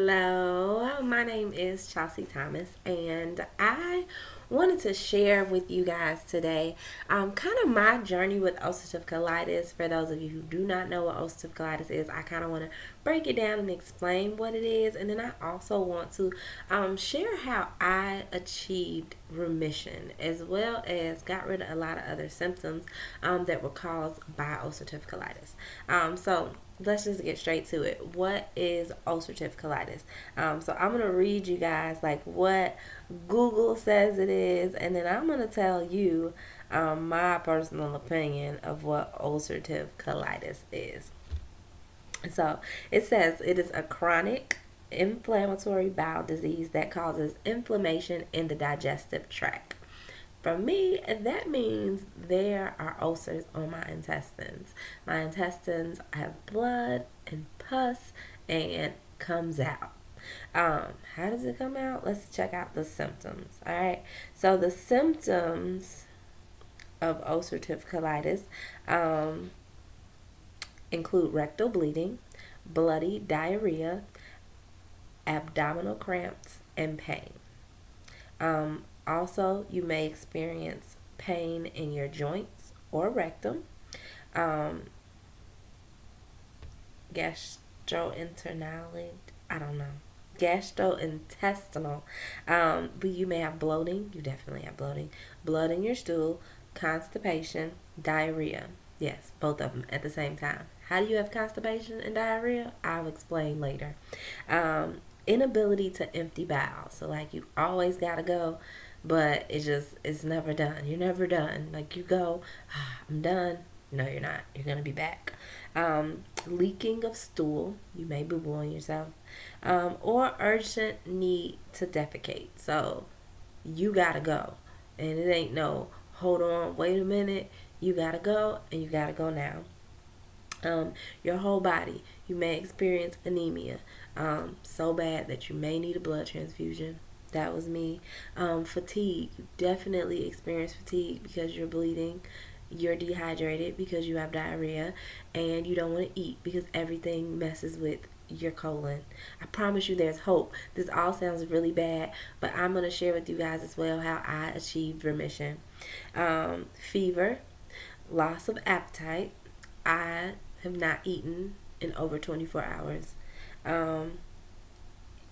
Hello, my name is Chelsea Thomas, and I wanted to share with you guys today kind of my journey with ulcerative colitis. For those of you who do not know what ulcerative colitis is, I kind of want to break it down and explain what it is, and then I also want to share how I achieved remission as well as got rid of a lot of other symptoms that were caused by ulcerative colitis. So let's just get straight to it. What is ulcerative colitis? So I'm gonna read you guys like what Google says it is, and then I'm gonna tell you my personal opinion of what ulcerative colitis is. So it says it is a chronic inflammatory bowel disease that causes inflammation in the digestive tract. For me, that means there are ulcers on my intestines. My intestines have blood and pus and comes out. How does it come out? Let's check out the symptoms. All right. So the symptoms of ulcerative colitis include rectal bleeding, bloody diarrhea, abdominal cramps, and pain. Also, you may experience pain in your joints or rectum, um, gastrointestinal, I don't know, gastrointestinal. But you may have bloating. You definitely have bloating, blood in your stool, constipation, diarrhea. Yes, both of them at the same time. How do you have constipation and diarrhea? I'll explain later. Inability to empty bowel. So like you always gotta go, but it's never done. You're never done. Like you go, I'm done. No, you're not. You're gonna be back. Leaking of stool. You may be booing yourself. Or urgent need to defecate. So you gotta go, and it ain't no hold on, wait a minute. You gotta go, and you gotta go now. Your whole body. You may experience anemia so bad that you may need a blood transfusion. That was me. Fatigue. You definitely experience fatigue because you're bleeding. You're dehydrated because you have diarrhea, and you don't want to eat because everything messes with your colon. I promise you there's hope. This all sounds really bad, but I'm going to share with you guys as well how I achieved remission. Fever, loss of appetite. I have not eaten in over 24 hours. Um,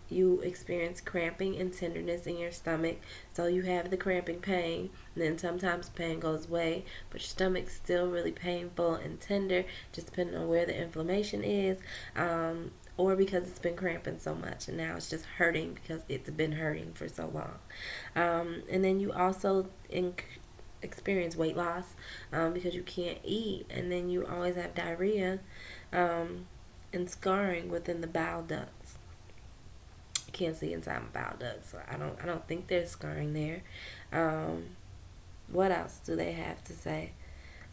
you experience cramping and tenderness in your stomach. So you have the cramping pain, and then sometimes pain goes away, but your stomach's still really painful and tender, just depending on where the inflammation is, or because it's been cramping so much, and now it's just hurting because it's been hurting for so long. And then you also experience weight loss because you can't eat, and then you always have diarrhea and scarring within the bowel ducts. You can't see inside my bowel ducts, so I don't think there's scarring there. What else do they have to say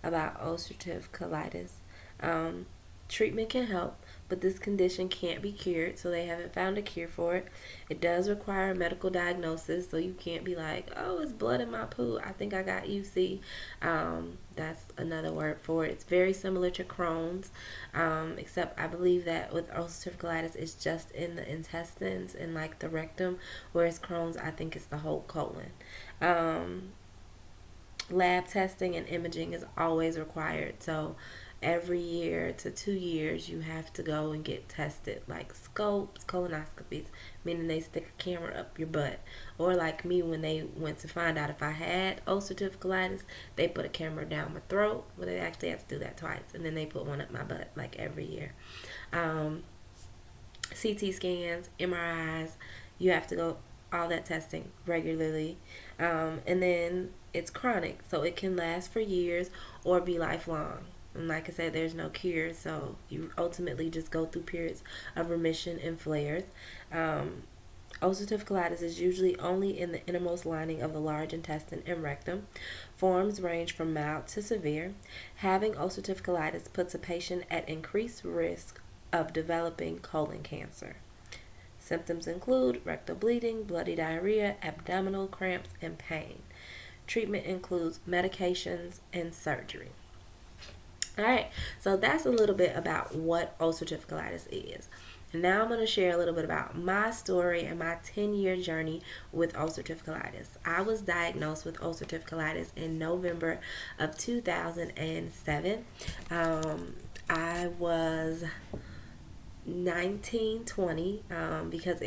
about ulcerative colitis? Treatment can help, but this condition can't be cured, so they haven't found a cure for it. It does require a medical diagnosis, so you can't be like, oh, it's blood in my poo. I think I got UC. That's another word for it. It's very similar to Crohn's, except I believe that with ulcerative colitis, it's just in the intestines and like the rectum, whereas Crohn's, I think it's the whole colon. Lab testing and imaging is always required, so every year to 2 years you have to go and get tested, like scopes, colonoscopies, meaning they stick a camera up your butt, or like me, when they went to find out if I had ulcerative colitis, they put a camera down my throat. Well, they actually have to do that twice, and then they put one up my butt like every year. CT scans, MRIs, you have to go all that testing regularly. And then it's chronic, so it can last for years or be lifelong. And like I said, there's no cure, so you ultimately just go through periods of remission and flares. Ulcerative colitis is usually only in the innermost lining of the large intestine and rectum. Forms range from mild to severe. Having ulcerative colitis puts a patient at increased risk of developing colon cancer. Symptoms include rectal bleeding, bloody diarrhea, abdominal cramps, and pain. Treatment includes medications and surgery. Alright, so that's a little bit about what ulcerative colitis is. And now I'm going to share a little bit about my story and my 10-year journey with ulcerative colitis. I was diagnosed with ulcerative colitis in November of 2007. I was 1920 because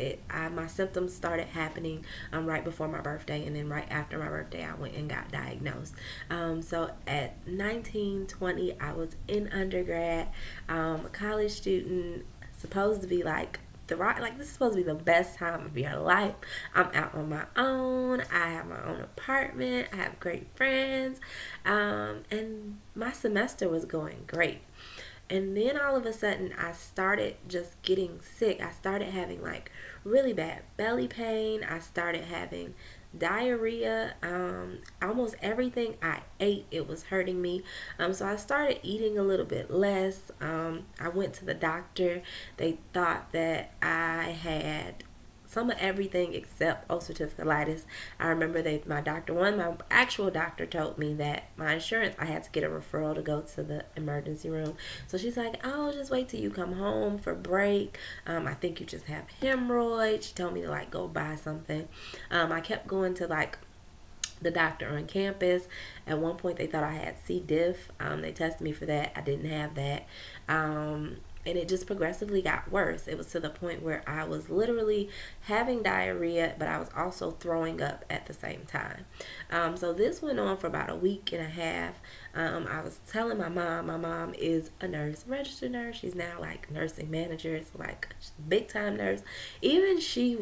my symptoms started happening right before my birthday, and then right after my birthday I went and got diagnosed. So at 1920 I was in undergrad, a college student, supposed to be like this is supposed to be the best time of your life. I'm out on my own. I have my own apartment. I have great friends, and my semester was going great. And then all of a sudden, I started just getting sick. I started having like really bad belly pain. I started having diarrhea. Almost everything I ate, it was hurting me. So I started eating a little bit less. I went to the doctor. They thought that I had some of everything except ulcerative colitis. I remember my actual doctor told me that my insurance, I had to get a referral to go to the emergency room. So she's like, oh, just wait till you come home for break. I think you just have hemorrhoids. She told me to like go buy something. I kept going to like the doctor on campus. At one point they thought I had C. diff. They tested me for that. I didn't have that. And it just progressively got worse. It was to the point where I was literally having diarrhea, but I was also throwing up at the same time. So this went on for about a week and a half. I was telling my mom is a nurse, registered nurse. She's now like nursing manager. It's like a big time nurse. Even she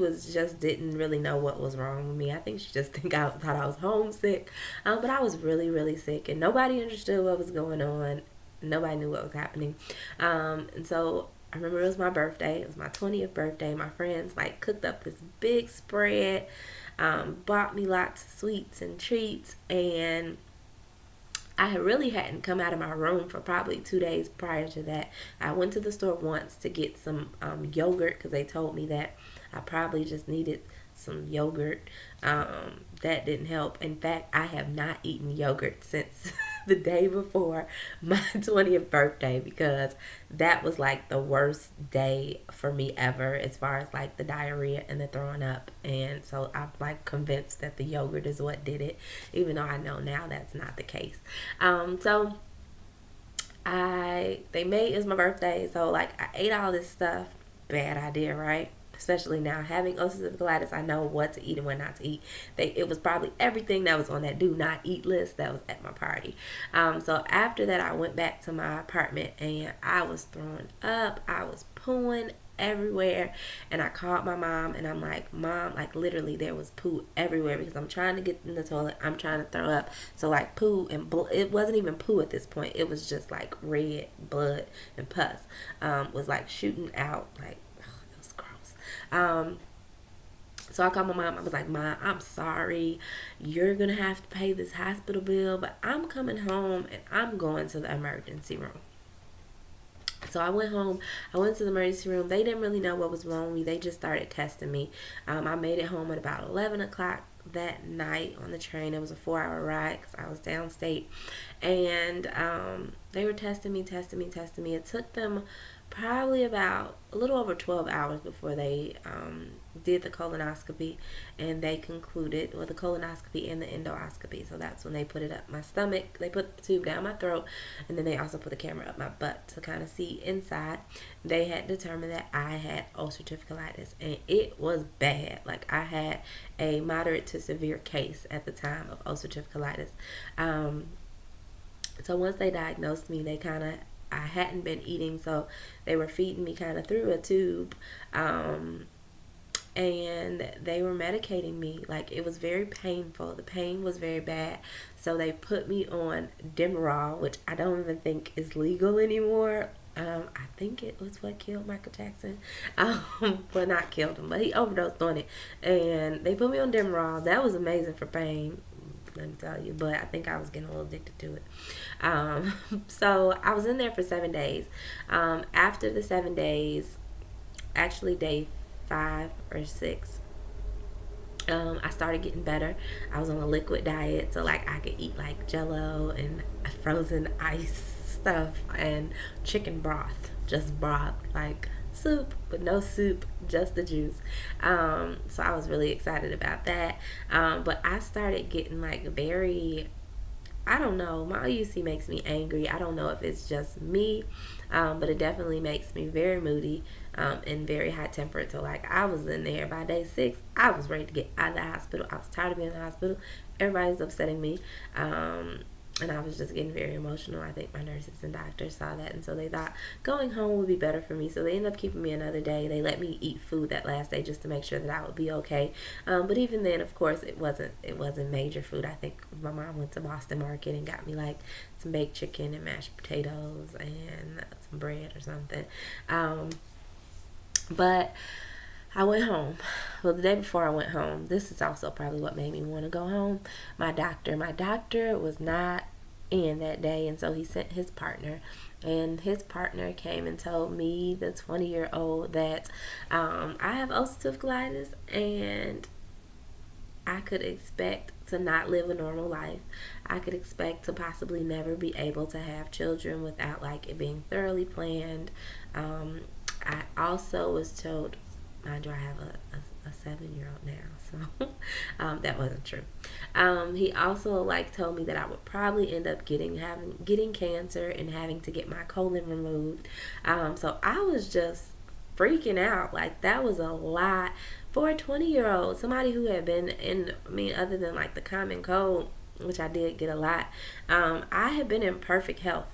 didn't really know what was wrong with me. I think she just thought I was homesick. But I was really, really sick, and nobody understood what was going on. Nobody knew what was happening. And so I remember it was my birthday. It was my 20th birthday. My friends like cooked up this big spread, bought me lots of sweets and treats, and I really hadn't come out of my room for probably 2 days prior to that. I went to the store once to get some yogurt because they told me that I probably just needed some yogurt. That didn't help. In fact, I have not eaten yogurt since the day before my 20th birthday, because that was like the worst day for me ever as far as like the diarrhea and the throwing up. And so I'm like convinced that the yogurt is what did it, even though I know now that's not the case. So they made it's my birthday, so like I ate all this stuff. Bad idea, right? Especially now having ulcerative colitis, I know what to eat and what not to eat. It was probably everything that was on that do not eat list that was at my party. So after that, I went back to my apartment and I was throwing up. I was pooing everywhere, and I called my mom and I'm like, Mom, like literally there was poo everywhere because I'm trying to get in the toilet. I'm trying to throw up. So like poo and it wasn't even poo at this point. It was just like red blood and pus was like shooting out like. So I called my mom. I was like, Mom, I'm sorry. You're going to have to pay this hospital bill, but I'm coming home and I'm going to the emergency room. So I went home. I went to the emergency room. They didn't really know what was wrong with me. They just started testing me. I made it home at about 11 o'clock that night on the train. It was a 4-hour ride because I was downstate. And they were testing me. It took them probably about a little over 12 hours before they did the colonoscopy, and they concluded with the colonoscopy and the endoscopy. So that's when they put it up my stomach. They put the tube down my throat, and then they also put the camera up my butt to kind of see inside. They had determined that I had ulcerative colitis, and it was bad. Like I had a moderate to severe case at the time of ulcerative colitis. So once they diagnosed me, I hadn't been eating, so they were feeding me kind of through a tube, and they were medicating me. Like it was very painful. The pain was very bad, so they put me on Demerol, which I don't even think is legal anymore. I think it was what killed Michael Jackson. Well, not killed him, but he overdosed on it, and they put me on Demerol. That was amazing for pain, let me tell you, but I think I was getting a little addicted to it. So I was in there for 7 days. After the 7 days, actually day 5 or 6, I started getting better. I was on a liquid diet, so like I could eat like Jello and frozen ice stuff and chicken broth, just broth, like soup, but no soup, just the juice. So I was really excited about that. But I started getting like very, I don't know, my UC makes me angry. I don't know if it's just me, but it definitely makes me very moody, and very hot tempered. So like I was in there by day 6, I was ready to get out of the hospital. I was tired of being in the hospital. Everybody's upsetting me. And I was just getting very emotional. I think my nurses and doctors saw that, and so they thought going home would be better for me. So they ended up keeping me another day. They let me eat food that last day just to make sure that I would be okay. But even then, of course, it wasn't major food. I think my mom went to Boston Market and got me like some baked chicken and mashed potatoes and some bread or something. But I went home. Well, the day before I went home, this is also probably what made me want to go home. My doctor was not in that day, and so he sent his partner. And his partner came and told me, the 20-year-old, that I have ulcerative colitis and I could expect to not live a normal life. I could expect to possibly never be able to have children without like it being thoroughly planned. I also was told, mind you, I have a 7-year-old now, so that wasn't true. He also like told me that I would probably end up getting cancer and having to get my colon removed. So I was just freaking out. Like that was a lot for a 20-year-old, somebody who had been in, I mean, other than like the common cold, which I did get a lot. I had been in perfect health.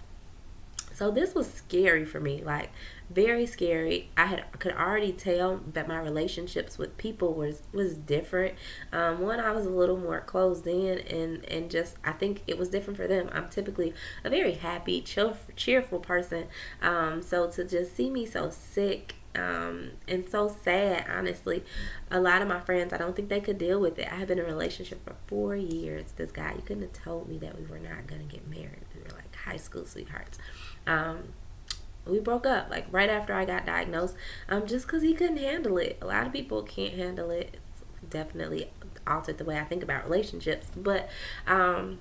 So this was scary for me, like very scary. Could already tell that my relationships with people was different. One, I was a little more closed in, and just I think it was different for them. I'm typically a very happy, cheerful person. So to just see me so sick, and so sad, honestly, a lot of my friends, I don't think they could deal with it. I had been in a relationship for 4 years. This guy, you couldn't have told me that we were not gonna get married. We were like high school sweethearts. We broke up like right after I got diagnosed, just because he couldn't handle it. A lot of people can't handle it. It's definitely altered the way I think about relationships. But I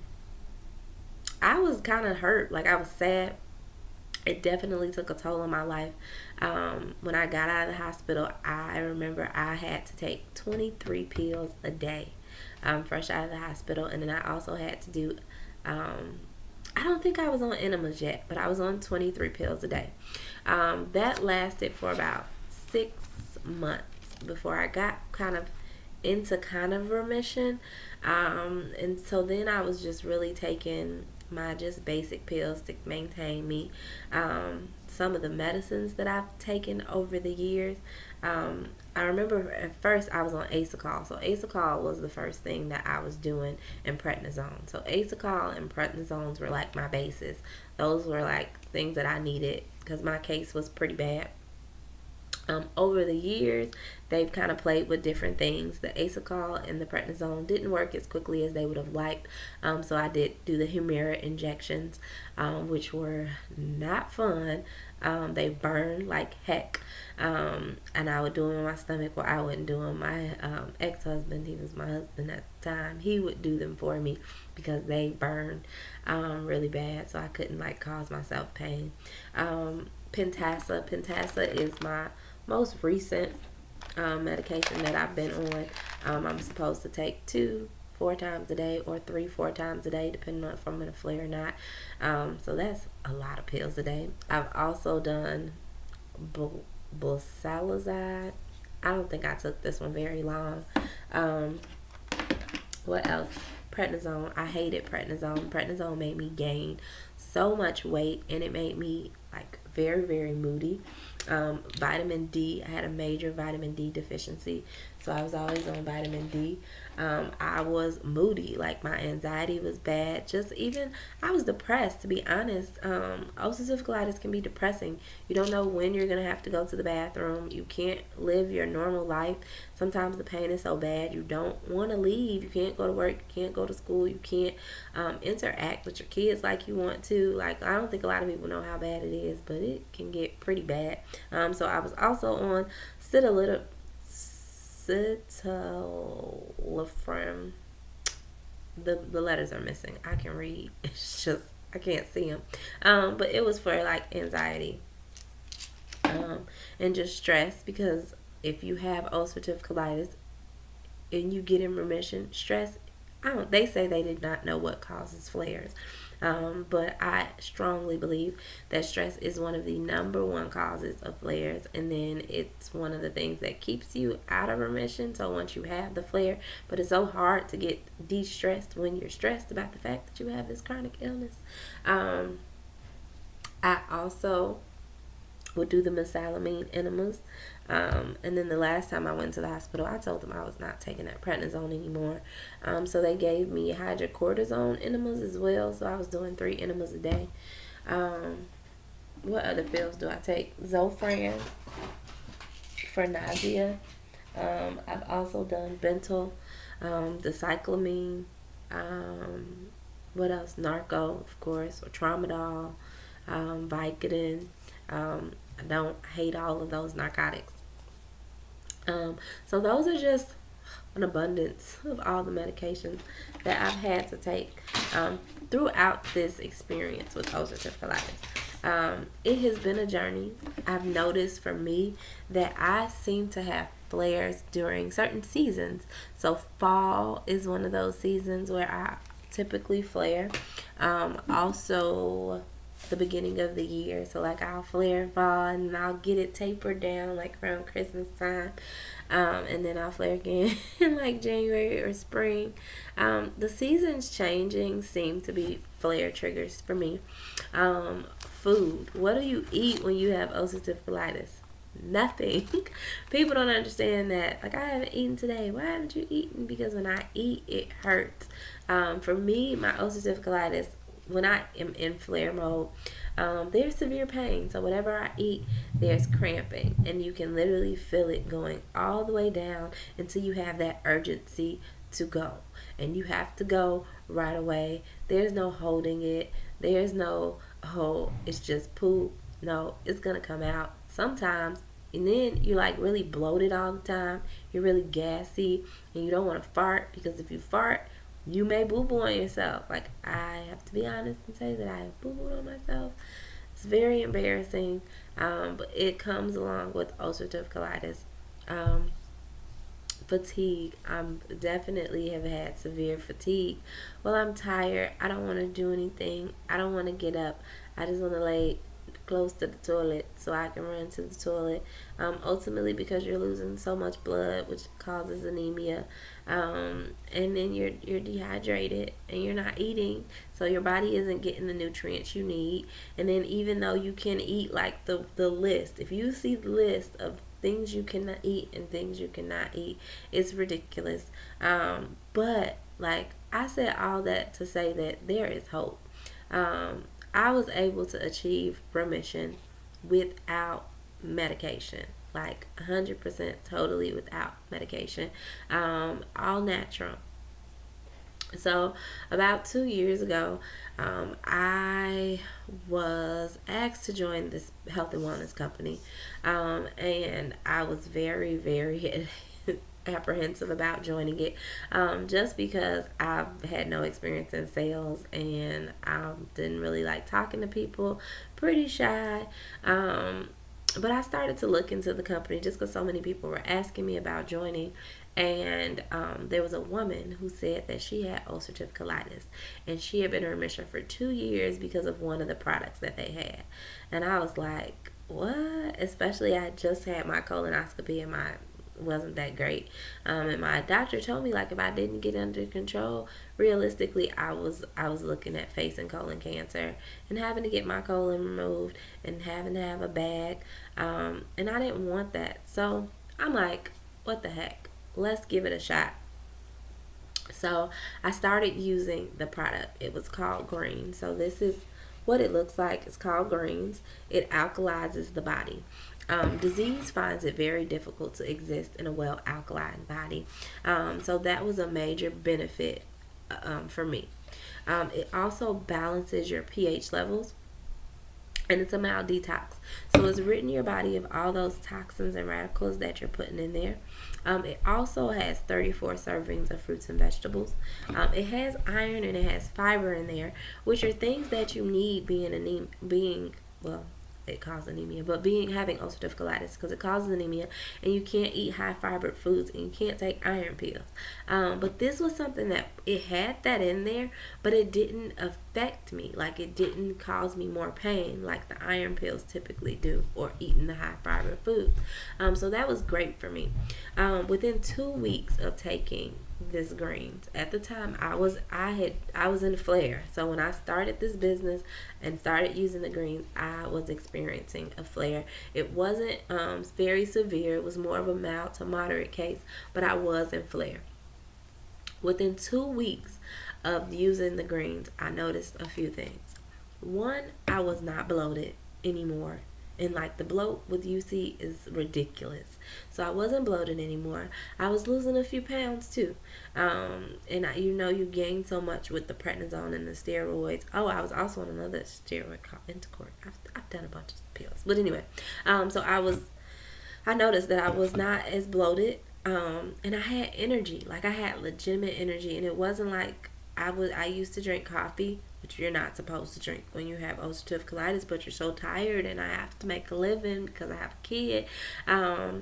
was kind of hurt. Like I was sad. It definitely took a toll on my life. When I got out of the hospital, I remember I had to take 23 pills a day, fresh out of the hospital, and then I also had to do. I don't think I was on enemas yet, but I was on 23 pills a day. That lasted for about 6 months before I got kind of into kind of remission. And so then I was just really taking my just basic pills to maintain me. Some of the medicines that I've taken over the years, I remember at first I was on Acecol. So Acecol was the first thing that I was doing, and prednisone. So Acecol and prednisones were like my bases. Those were like things that I needed because my case was pretty bad. Over the years, they've kind of played with different things. The Acecol and the prednisone didn't work as quickly as they would have liked. So I did do the Humira injections, which were not fun. They burned like heck. And I would do them in my stomach. Well, I wouldn't do them. My ex-husband, he was my husband at the time, he would do them for me because they burned really bad. So I couldn't like cause myself pain. Pentasa is my most recent medication that I've been on. I'm supposed to take 4 times a day or 4 times a day, depending on if I'm in a flare or not. So that's a lot of pills a day. I've also done Bulsalazide. I don't think I took this one very long. What else? Prednisone. I hated prednisone. Prednisone made me gain so much weight, and it made me like very, very moody. Vitamin D. I had a major vitamin D deficiency, so I was always on vitamin D. I was moody, like my anxiety was bad. Just even, I was depressed, to be honest. Ulcerative colitis can be depressing. You don't know when you're going to have to go to the bathroom. You can't live your normal life. Sometimes the pain is so bad you don't want to leave. You can't go to work. You can't go to school. You can't interact with your kids like you want to. Like, I don't think a lot of people know how bad it is, but it can get pretty bad. So I was also on citalopram. The letters are missing. I can read. It's just I can't see them. But it was for like anxiety. and just stress, because if you have ulcerative colitis and you get in remission, stress, they say they did not know what causes flares. But I strongly believe that stress is one of the number one causes of flares, and then it's one of the things that keeps you out of remission. So once you have the flare, but it's so hard to get de-stressed when you're stressed about the fact that you have this chronic illness. I also would do the mesalamine enemas. And then the last time I went to the hospital, I told them I was not taking that prednisone anymore. So they gave me hydrocortisone enemas as well. So I was doing 3 enemas a day. What other pills do I take? Zofran for nausea. I've also done Bentyl, dicyclamine. What else? Narco, of course, or Tramadol, Vicodin. I don't hate all of those narcotics. So those are just an abundance of all the medications that I've had to take throughout this experience with ulcerative colitis. It has been a journey. I've noticed for me that I seem to have flares during certain seasons. So fall is one of those seasons where I typically flare. Also the beginning of the year, so like I'll flare in fall and I'll get it tapered down like around Christmas time, and then I'll flare again in like January or spring. The seasons changing seem to be flare triggers for me. Food. What do you eat when you have ulcerative colitis? Nothing. People don't understand that. Like, I haven't eaten today. Why haven't you eaten? Because when I eat, it hurts. For me, my ulcerative colitis, when I am in flare mode, there's severe pain. So whenever I eat, there's cramping, and you can literally feel it going all the way down until you have that urgency to go, and you have to go right away. There's no holding it. There's no, oh, it's just poop. No, it's gonna come out sometimes, and then you're like really bloated all the time. You're really gassy, and you don't want to fart, because if you fart, you may boo-boo on yourself. Like, I have to be honest and say that I have boo-booed on myself. It's very embarrassing, but it comes along with ulcerative colitis. Fatigue. I definitely have had severe fatigue. Well, I'm tired. I don't want to do anything. I don't want to get up. I just want to lay close to the toilet so I can run to the toilet. Ultimately, because you're losing so much blood, which causes anemia, and then you're dehydrated and you're not eating, so your body isn't getting the nutrients you need. And then even though you can eat, like the list, if you see the list of things you cannot eat and things you cannot eat, it's ridiculous. But like I said, all that to say that there is hope. I was able to achieve remission without medication, like 100% totally without medication, all natural. So about 2 years ago, I was asked to join this health and wellness company, and I was very, very apprehensive about joining it, just because I've had no experience in sales, and I didn't really like talking to people, pretty shy. But I started to look into the company just because so many people were asking me about joining. And there was a woman who said that she had ulcerative colitis, and she had been in remission for 2 years because of one of the products that they had. And I was like, what? Especially I just had my colonoscopy, and my wasn't that great, and my doctor told me, like, if I didn't get under control, realistically I was looking at facing colon cancer and having to get my colon removed and having to have a bag, and I didn't want that. So I'm like, what the heck, let's give it a shot. So I started using the product. It was called Green. So this is what it looks like. It's called Greens. It alkalizes the body. Disease finds it very difficult to exist in a well alkaline body. So that was a major benefit for me. It also balances your pH levels, and it's a mild detox. So it's ridding your body of all those toxins and radicals that you're putting in there. It also has 34 servings of fruits and vegetables. It has iron and it has fiber in there, which are things that you need being it caused anemia, but having ulcerative colitis, because it causes anemia, and you can't eat high fiber foods, and you can't take iron pills. But this was something that it had that in there, but it didn't affect me. Like, it didn't cause me more pain like the iron pills typically do, or eating the high fiber foods. So that was great for me. Within 2 weeks of taking this greens, at the time I was in a flare. So when I started this business and started using the greens, I was experiencing a flare. It wasn't very severe. It was more of a mild to moderate case, but I was in flare. Within 2 weeks of using the greens, I noticed a few things. One, I was not bloated anymore. And like, the bloat with UC is ridiculous. So I wasn't bloated anymore. I was losing a few pounds too. And you gain so much with the prednisone and the steroids. Oh, I was also on another steroid called Intercord. I've done a bunch of pills. But anyway, so I noticed that I was not as bloated. And I had energy. Like, I had legitimate energy. And it wasn't like I used to drink coffee, which you're not supposed to drink when you have ulcerative colitis, but you're so tired and I have to make a living because I have a kid. I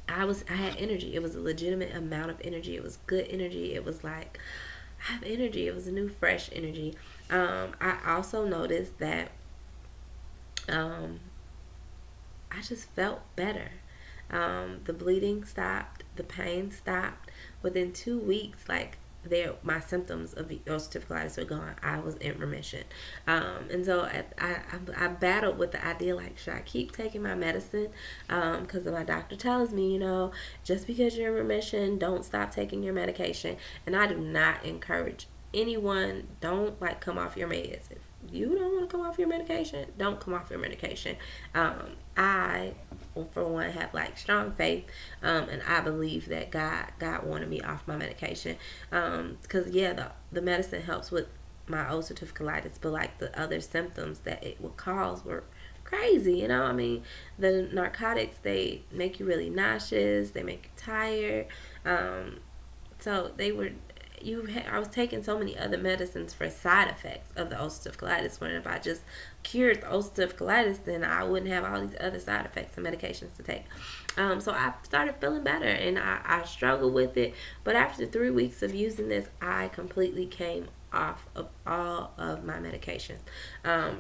had energy. It was a legitimate amount of energy. It was good energy. It was like, I have energy. It was a new, fresh energy. I also noticed that I just felt better. The bleeding stopped. The pain stopped. Within 2 weeks, my symptoms of ulcerative colitis were gone. I was in remission. And so I battled with the idea, like, should I keep taking my medicine? Because my doctor tells me, just because you're in remission, don't stop taking your medication. And I do not encourage anyone, don't come off your meds. If you don't want to come off your medication, don't come off your medication. I, for one, have strong faith, and I believe that God wanted me off my medication, because the medicine helps with my ulcerative colitis, but the other symptoms that it would cause were crazy. The narcotics, they make you really nauseous, they make you tired, so I was taking so many other medicines for side effects of the ulcerative colitis, when if I just cured the ulcerative colitis, then I wouldn't have all these other side effects and medications to take. So I started feeling better, and I struggled with it. But after 3 weeks of using this, I completely came off of all of my medications,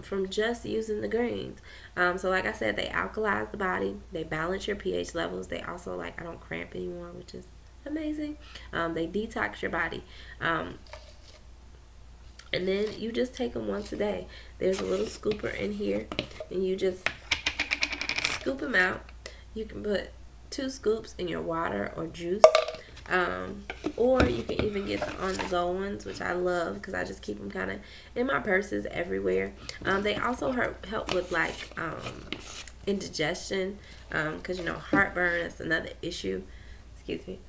from just using the greens. So like I said, they alkalize the body. They balance your pH levels. They also, I don't cramp anymore, which is amazing. They detox your body. And then you just take them once a day. There's a little scooper in here, and you just scoop them out. You can put 2 scoops in your water or juice, or you can even get the on-the-go ones, which I love because I just keep them kind of in my purses everywhere. They also help with indigestion, because heartburn is another issue. Excuse me.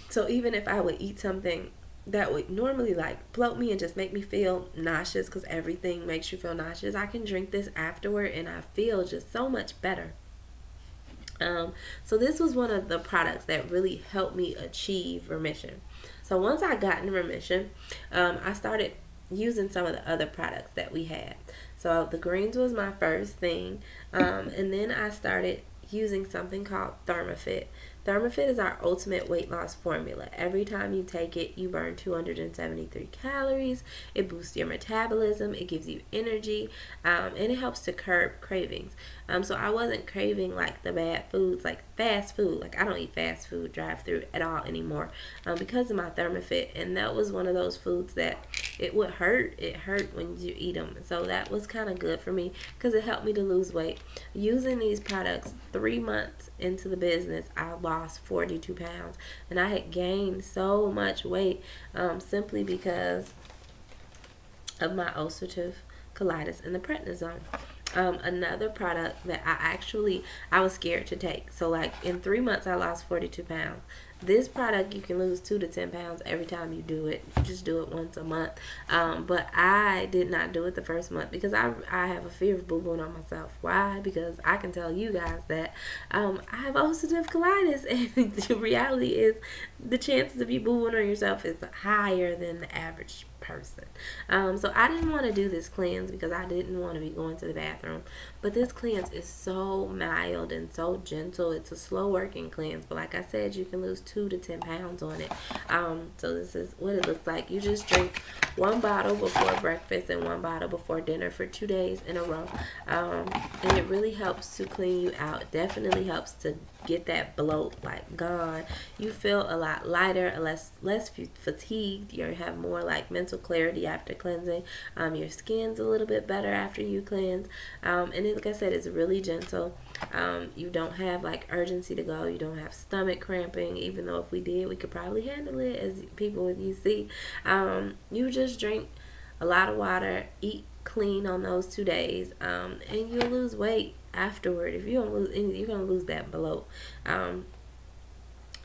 So even if I would eat something that would normally bloat me and just make me feel nauseous, because everything makes you feel nauseous, I can drink this afterward and I feel just so much better. So this was one of the products that really helped me achieve remission. So once I got in remission, I started using some of the other products that we had. So the greens was my first thing, and then I started using something called ThermaFit. ThermaFit is our ultimate weight loss formula. Every time you take it, you burn 273 calories. It boosts your metabolism. It gives you energy, and it helps to curb cravings. So I wasn't craving the bad foods, fast food. I don't eat fast food drive-through at all anymore, because of my ThermaFit. And that was one of those foods that it would hurt. It hurt when you eat them. So that was kind of good for me because it helped me to lose weight. Using these products, 3 months into the business, I lost 42 pounds, and I had gained so much weight, simply because of my ulcerative colitis and the prednisone. Another product that I was scared to take. So in 3 months I lost 42 pounds. This product, you can lose 2 to 10 pounds every time you do it. You just do it once a month. But I did not do it the first month because I have a fear of boo-booing on myself. Why? Because I can tell you guys that I have ulcerative colitis, and the reality is the chances of you boo-booing on yourself is higher than the average person. So I didn't want to do this cleanse because I didn't want to be going to the bathroom. But this cleanse is so mild and so gentle. It's a slow working cleanse, but like I said, you can lose 2 to 10 pounds on it. So this is what it looks like. You just drink 1 bottle before breakfast and 1 bottle before dinner for 2 days in a row. And it really helps to clean you out. Definitely helps to get that bloat like gone. You feel a lot lighter, less fatigued. You have more like mental clarity after cleansing. Your skin's a little bit better after you cleanse. And like I said, it's really gentle. You don't have like urgency to go. You don't have stomach cramping, even though if we did, we could probably handle it as people with UC. You just drink a lot of water, eat clean on those 2 days, and you'll lose weight afterward. If you don't lose anything, you're gonna lose that bloat.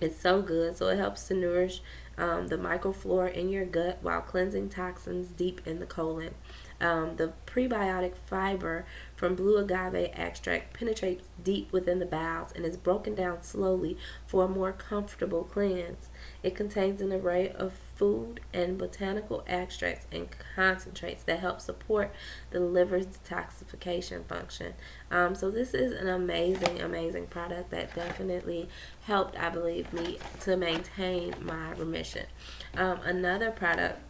It's so good. So it helps to nourish the microflora in your gut while cleansing toxins deep in the colon. The prebiotic fiber from blue agave extract penetrates deep within the bowels and is broken down slowly for a more comfortable cleanse. It contains an array of food and botanical extracts and concentrates that help support the liver's detoxification function. So this is an amazing product that definitely helped, I believe, me to maintain my remission. Another product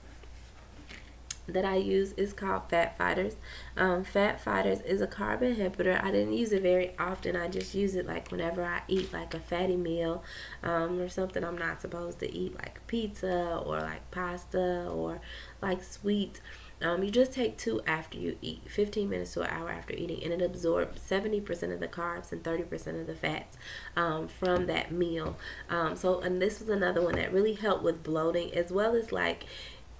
that I use is called Fat Fighters. Fat Fighters is a carb inhibitor. I didn't use it very often. I just use it like whenever I eat like a fatty meal or something I'm not supposed to eat, like pizza or like pasta or like sweets. You just take 2 after you eat, 15 minutes to an hour after eating, and it absorbs 70% of the carbs and 30% of the fats from that meal. And this was another one that really helped with bloating as well as like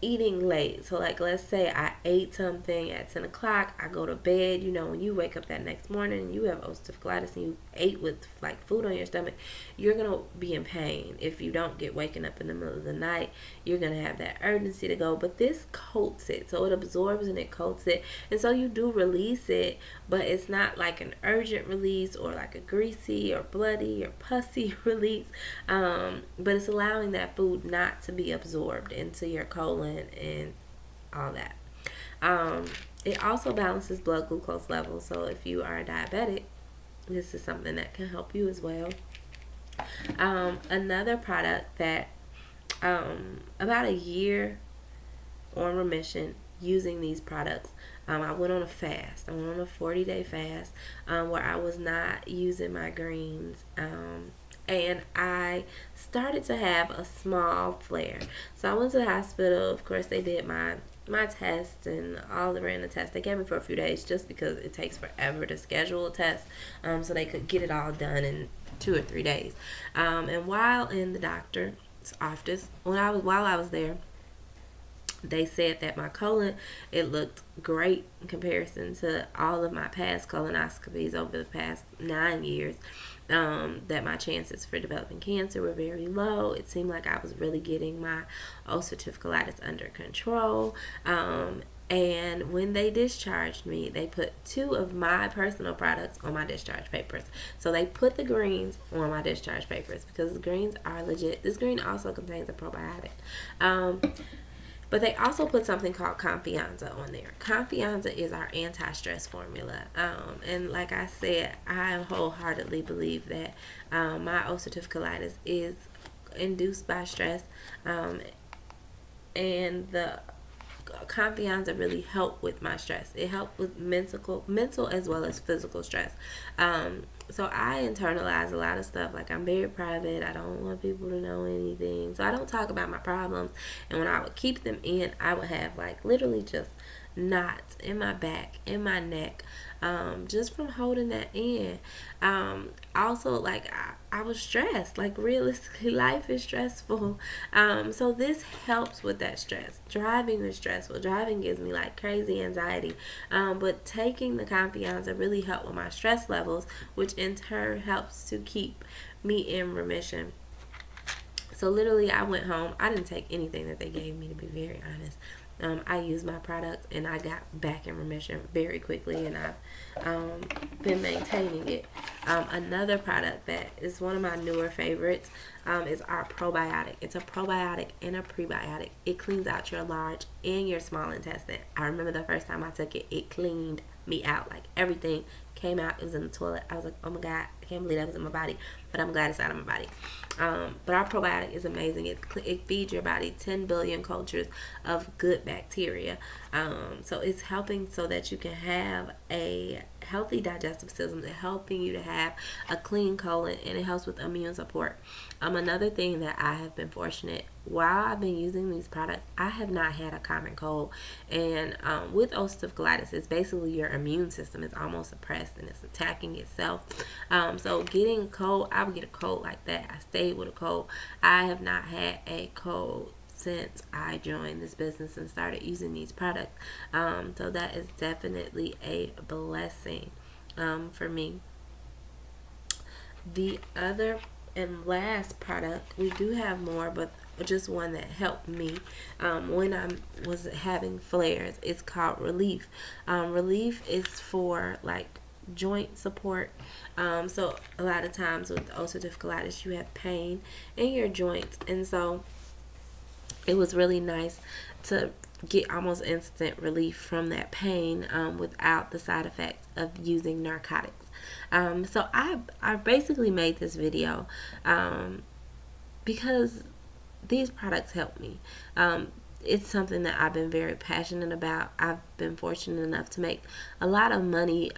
eating late. So like let's say I ate something at 10 o'clock, I go to bed. You know, when you wake up that next morning and you have ulcerative colitis and you ate with like food on your stomach, you're gonna be in pain. If you don't get waking up in the middle of the night, you're gonna have that urgency to go. But this coats it, so it absorbs and it coats it, and so you do release it, but it's not like an urgent release or like a greasy or bloody or pussy release. But it's allowing that food not to be absorbed into your colon and all that. It also balances blood glucose levels, so if you are a diabetic, this is something that can help you as well. Another product that about a year on remission using these products, I went on a fast. I went on a 40-day fast where I was not using my greens. And I started to have a small flare. So I went to the hospital. Of course, they did my tests and all the random tests. They gave me for a few days just because it takes forever to schedule a test, so they could get it all done in 2 or 3 days. And while in the doctor's office, while I was there, they said that my colon, it looked great in comparison to all of my past colonoscopies over the past 9 years. That my chances for developing cancer were very low. It seemed like I was really getting my ulcerative colitis under control. And when they discharged me, they put 2 of my personal products on my discharge papers. So they put the greens on my discharge papers because the greens are legit. This green also contains a probiotic. But they also put something called Confianza on there. Confianza is our anti-stress formula. And like I said, I wholeheartedly believe that my ulcerative colitis is induced by stress. And the Confianza really helped with my stress. It helped with mental as well as physical stress. So I internalize a lot of stuff. Like, I'm very private. I don't want people to know anything. So I don't talk about my problems. And when I would keep them in, I would have like literally just knots in my back, in my neck, just from holding that in. Also, like, I was stressed. Like, realistically, life is stressful. So this helps with that stress. Driving is stressful. Driving gives me like crazy anxiety. But taking the Confianza really helped with my stress levels, which in turn helps to keep me in remission. So literally, I went home. I didn't take anything that they gave me, to be very honest. I used my product and I got back in remission very quickly, and I've been maintaining it. Another product that is one of my newer favorites is our probiotic. It's a probiotic and a prebiotic. It cleans out your large and your small intestine. I remember the first time I took it, it cleaned me out. Like, everything came out. It was in the toilet. I was like, oh my God, I can't believe that was in my body. But I'm glad it's out of my body. But our probiotic is amazing. It feeds your body 10 billion cultures of good bacteria. So it's helping so that you can have a healthy digestive system. It's helping you to have a clean colon, and it helps with immune support. Another thing that I have been fortunate, while I've been using these products, I have not had a common cold. And with ulcerative colitis, it's basically your immune system is almost suppressed and it's attacking itself. So getting a cold, I would get a cold like that. I stayed with a cold. I have not had a cold since I joined this business and started using these products. So that is definitely a blessing for me. The other and last product, we do have more, but just one that helped me when I was having flares. It's called Relief. Relief is for like joint support. So a lot of times with ulcerative colitis, you have pain in your joints, and so it was really nice to get almost instant relief from that pain without the side effects of using narcotics. So I basically made this video because these products help me. It's something that I've been very passionate about. I've been fortunate enough to make a lot of money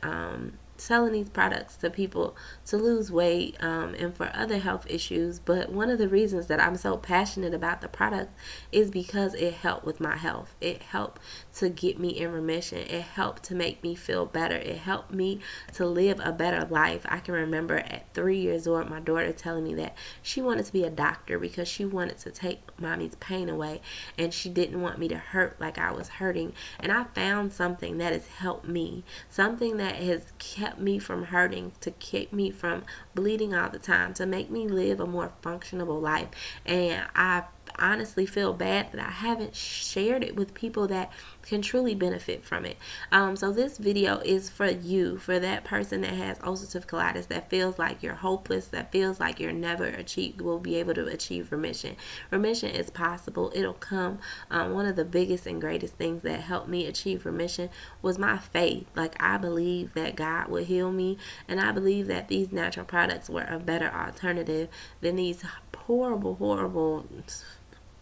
selling these products to people to lose weight and for other health issues. But one of the reasons that I'm so passionate about the product is because it helped with my health. It helped to get me in remission. It helped to make me feel better. It helped me to live a better life. I can remember at 3 years old, my daughter telling me that she wanted to be a doctor because she wanted to take mommy's pain away, and she didn't want me to hurt like I was hurting. And I found something that has helped me, something that has kept me from hurting, to keep me from bleeding all the time, to make me live a more functionable life. And I honestly feel bad that I haven't shared it with people that can truly benefit from it. So this video is for you, for that person that has ulcerative colitis, that feels like you're hopeless, that feels like you're never will be able to achieve remission. Remission is possible. It'll come. One of the biggest and greatest things that helped me achieve remission was my faith. Like, I believe that God would heal me, and I believe that these natural products were a better alternative than these horrible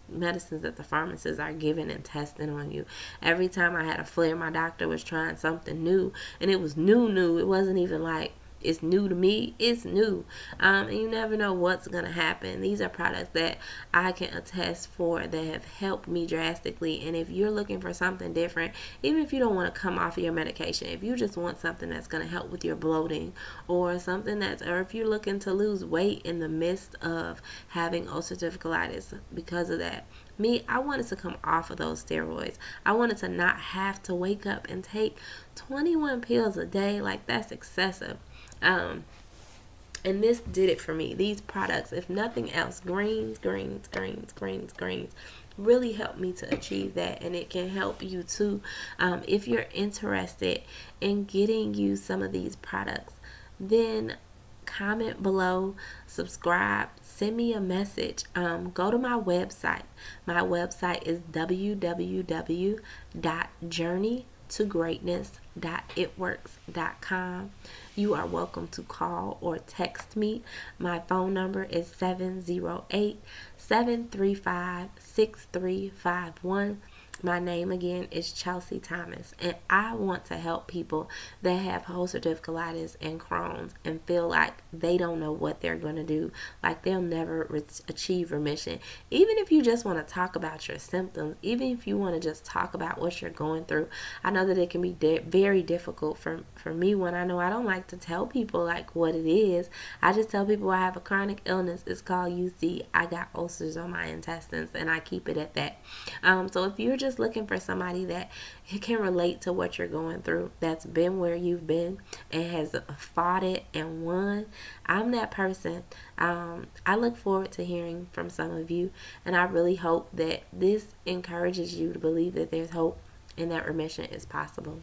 medicines that the pharmacists are giving and testing on you. Every time I had a flare, my doctor was trying something new, and it was new. It wasn't even like it's new to me. It's new. And you never know what's going to happen. These are products that I can attest for that have helped me drastically. And if you're looking for something different, even if you don't want to come off of your medication, if you just want something that's going to help with your bloating, or if you're looking to lose weight in the midst of having ulcerative colitis because of that. I wanted to come off of those steroids. I wanted to not have to wake up and take 21 pills a day. Like, that's excessive. And this did it for me. These products, if nothing else, greens, really helped me to achieve that. And it can help you too. If you're interested in getting you some of these products, then comment below, subscribe, send me a message. Go to my website. My website is www.journeytogreatness.itworks.com. You are welcome to call or text me. My phone number is 708-735-6351. My name again is Chelsea Thomas, and I want to help people that have ulcerative colitis and Crohn's and feel like they don't know what they're going to do, like they'll never achieve remission. Even if you just want to talk about your symptoms, even if you want to just talk about what you're going through, I know that it can be very difficult for me when I know I don't like to tell people like what it is. I just tell people I have a chronic illness. It's called UC. I got ulcers on my intestines, and I keep it at that. So if you're just just looking for somebody that can relate to what you're going through, that's been where you've been and has fought it and won, I'm that person. I look forward to hearing from some of you, and I really hope that this encourages you to believe that there's hope and that remission is possible.